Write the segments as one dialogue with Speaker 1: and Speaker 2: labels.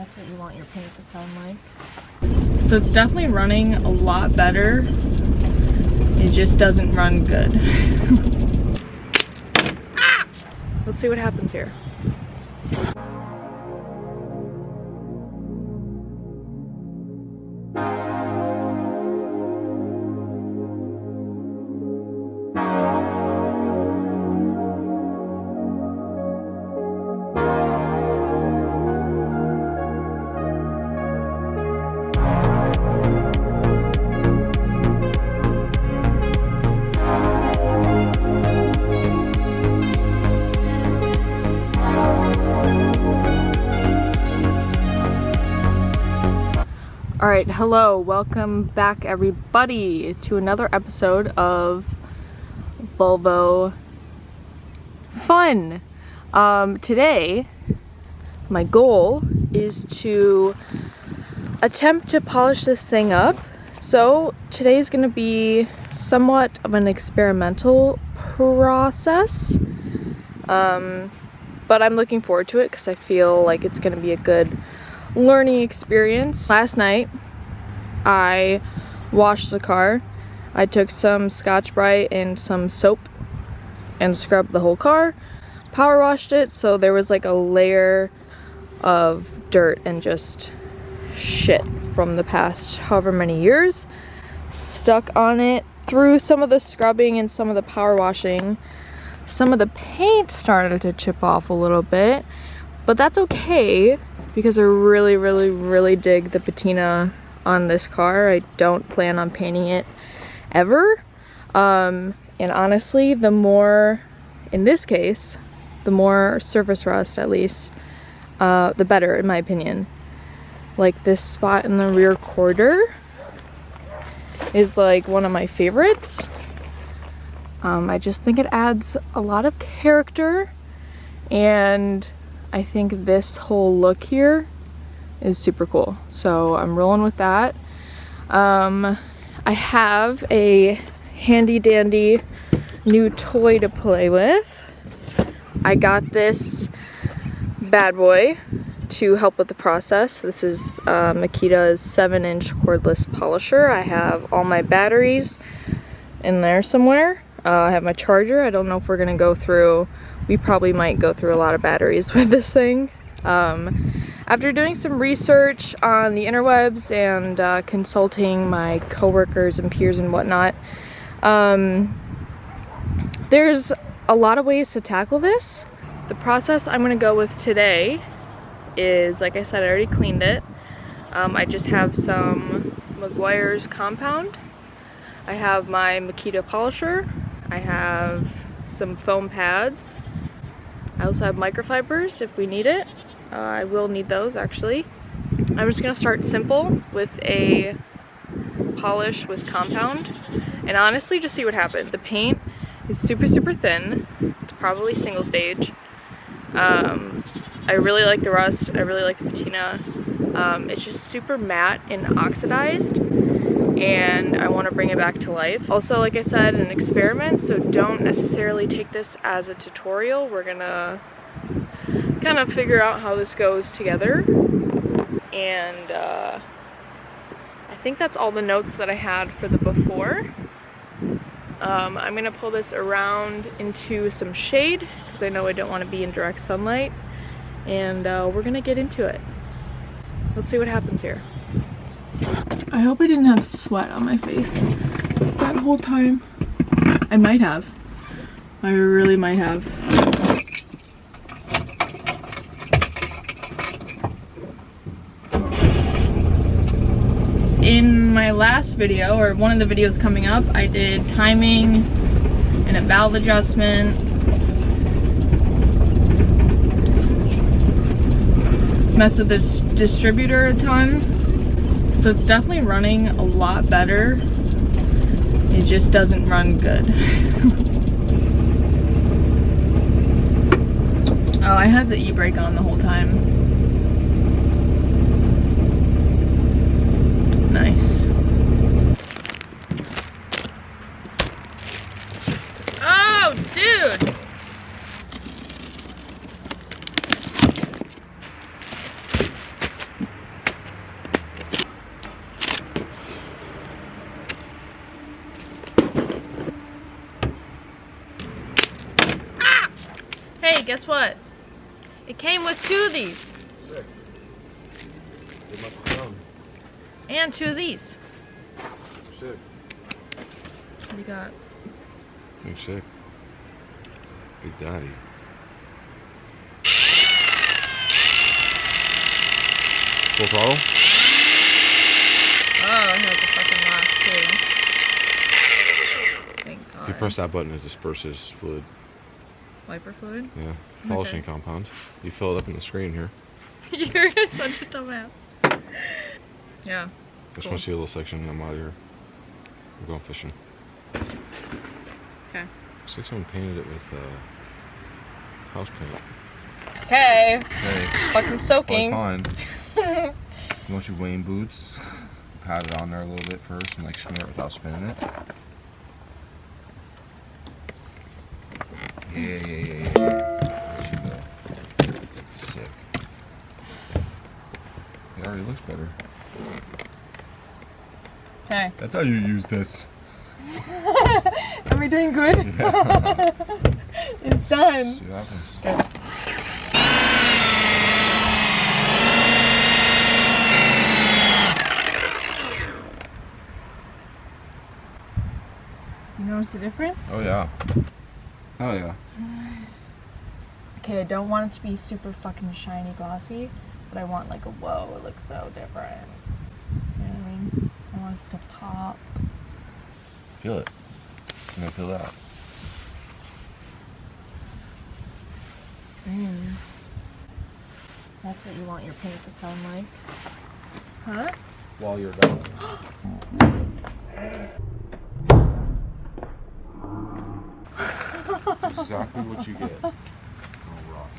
Speaker 1: That's what you want your paint to sound like. So it's definitely running a lot better. It just doesn't run good. Ah! Let's see what happens here. Alright, hello, welcome back everybody to another episode of Volvo Fun. Today, my goal is to attempt to polish this thing up. So today is going to be somewhat of an experimental process, but I'm looking forward to it because I feel like it's going to be a good learning experience. Last night I washed the car. I took some Scotch-Brite and some soap and scrubbed the whole car, power washed it, so there was like a layer of dirt and just shit from the past however many years stuck on it. Through some of the scrubbing and some of the power washing, some of the paint started to chip off a little bit, but that's okay because I really dig the patina on this car. I don't plan on painting it ever. And honestly, the more, in this case, the more surface rust at least, the better in my opinion. Like this spot in the rear quarter is like one of my favorites. I just think it adds a lot of character, and I think this whole look here is super cool. So I'm rolling with that. I have a handy dandy new toy to play with. I got this bad boy to help with the process. This is Makita's 7-inch cordless polisher. I have all my batteries in there somewhere. I have my charger. I don't know if we're gonna go through, we probably might go through a lot of batteries with this thing. After doing some research on the interwebs and consulting my coworkers and peers and whatnot, there's a lot of ways to tackle this. The process I'm gonna go with today is, like I said, I already cleaned it. I just have some Meguiar's compound. I have my Makita polisher. I have some foam pads. I also have microfibers if we need it. I will need those actually. I'm just gonna start simple with a polish with compound and honestly just see what happens. The paint is super thin. It's probably single stage. I really like the rust. I really like the patina. It's just super matte and oxidized, and I want to bring it back to life. Also, like I said, an experiment, so don't necessarily take this as a tutorial. We're gonna kind of figure out how this goes together, and I think that's all the notes that I had for the before. I'm gonna pull this around into some shade because I know I don't want to be in direct sunlight, and we're gonna get into it. Let's see what happens here. I hope I didn't have sweat on my face that whole time. I might have. I really might have. In my last video, or one of the videos coming up, I did timing and a valve adjustment. Messed with this distributor a ton. So it's definitely running a lot better. It just doesn't run good. Oh, I had the e-brake on the whole time. Nice. Oh, dude! Guess what? It came with 2 of these.
Speaker 2: Sick. It must have done.
Speaker 1: And 2 of these.
Speaker 2: Sick.
Speaker 1: What do you got?
Speaker 2: You're sick. Big Daddy. Full throttle?
Speaker 1: Oh, I had the fucking laugh too. Thank God.
Speaker 2: If you press that button, it disperses fluid.
Speaker 1: Wiper fluid?
Speaker 2: Yeah. Polishing compound. You fill it up in the screen here.
Speaker 1: You're such a dumbass. Yeah.
Speaker 2: Just
Speaker 1: Cool.
Speaker 2: want to see a little section. I'm out of here. We're going fishing.
Speaker 1: Okay.
Speaker 2: Looks like someone painted it with house paint.
Speaker 1: Okay.
Speaker 2: Okay.
Speaker 1: Fucking soaking.
Speaker 2: Fine. You want your Wayne boots? Pat it on there a little bit first and like smear it without spinning it. Yeah. There you go. Sick. It already looks better.
Speaker 1: Okay.
Speaker 2: That's how you use this.
Speaker 1: Are we doing good?
Speaker 2: Yeah.
Speaker 1: It's done.
Speaker 2: See what happens.
Speaker 1: Okay. You notice the difference?
Speaker 2: Oh yeah. Oh yeah.
Speaker 1: Okay, I don't want it to be super fucking shiny glossy, but I want like a whoa, it looks so different. You know what I mean? I want it to pop.
Speaker 2: Feel it. I'm gonna feel that.
Speaker 1: That's what you want your paint to sound like. Huh?
Speaker 2: While you're done. That's exactly what you get. Oh, rock.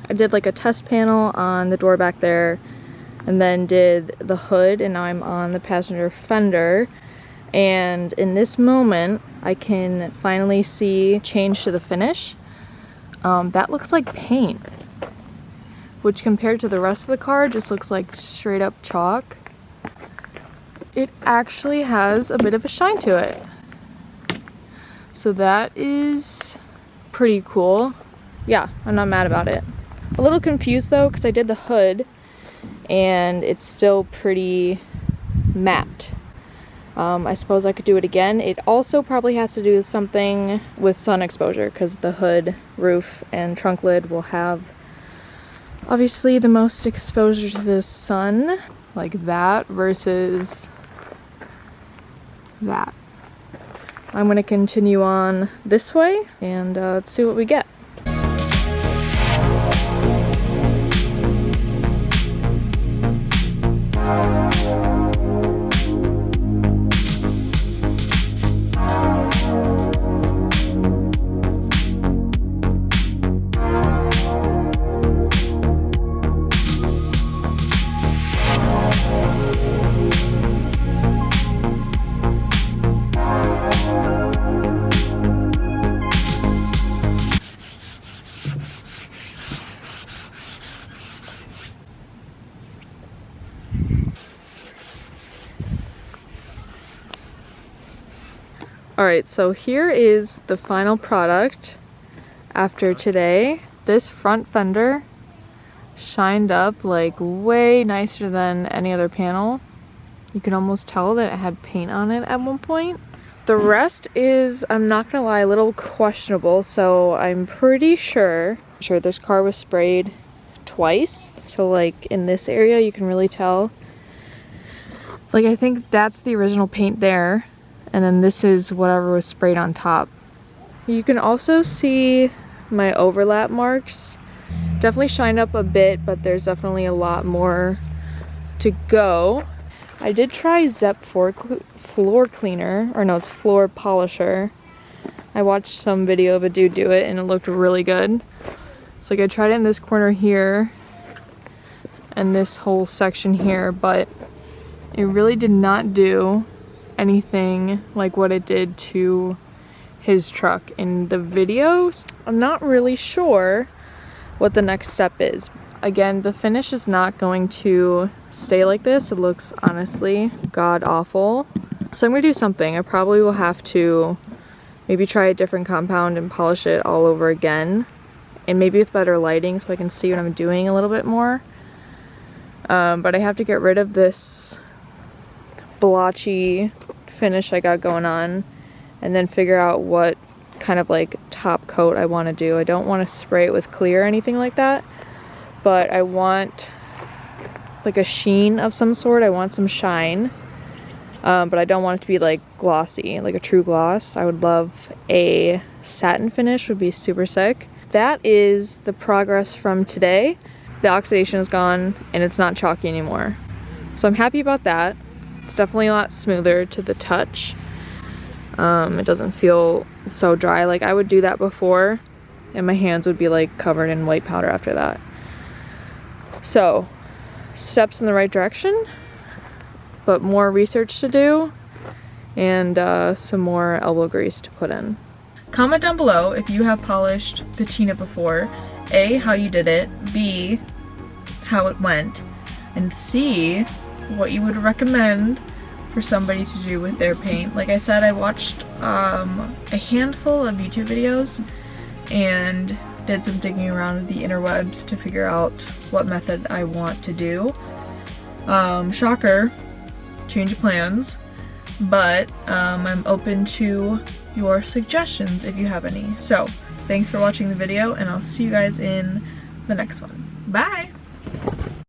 Speaker 1: I did like a test panel on the door back there, and then did the hood, and now I'm on the passenger fender. And in this moment, I can finally see change to the finish. That looks like paint, which compared to the rest of the car just looks like straight up chalk. It actually has a bit of a shine to it. So that is pretty cool. Yeah, I'm not mad about it. A little confused though, because I did the hood and it's still pretty matte. I suppose I could do it again. It also probably has to do with something with sun exposure, because the hood, roof, and trunk lid will have obviously the most exposure to the sun, like that versus that. I'm gonna continue on this way and let's see what we get. Alright, so here is the final product after today. This front fender shined up like way nicer than any other panel. You can almost tell that it had paint on it at one point. The rest is, I'm not gonna lie, a little questionable. So I'm pretty sure this car was sprayed twice. So like in this area, you can really tell. Like I think that's the original paint there. And then this is whatever was sprayed on top. You can also see my overlap marks. Definitely shined up a bit, but there's definitely a lot more to go. I did try Zep floor cleaner, or no, it's floor polisher. I watched some video of a dude do it and it looked really good. So like I tried it in this corner here and this whole section here, but it really did not do anything like what it did to his truck in the videos. I'm not really sure what the next step is. Again, the finish is not going to stay like this. It looks honestly god awful. So I'm gonna do something. I probably will have to maybe try a different compound and polish it all over again, and maybe with better lighting so I can see what I'm doing a little bit more. But I have to get rid of this blotchy finish I got going on and then figure out what kind of like top coat I want to do. I don't want to spray it with clear or anything like that, but I want like a sheen of some sort. I want some shine, but I don't want it to be like glossy, like a true gloss. I would love a satin finish, would be super sick. That is the progress from today. The oxidation is gone and it's not chalky anymore. So I'm happy about that. It's definitely a lot smoother to the touch. It doesn't feel so dry. Like I would do that before and my hands would be like covered in white powder after that. So steps in the right direction, but more research to do and some more elbow grease to put in. Comment down below if you have polished patina before. A, how you did it, B, how it went, and C, what you would recommend for somebody to do with their paint. Like I said, I watched a handful of YouTube videos and did some digging around the interwebs to figure out what method I want to do. Shocker, change of plans, but I'm open to your suggestions if you have any. So thanks for watching the video and I'll see you guys in the next one. Bye!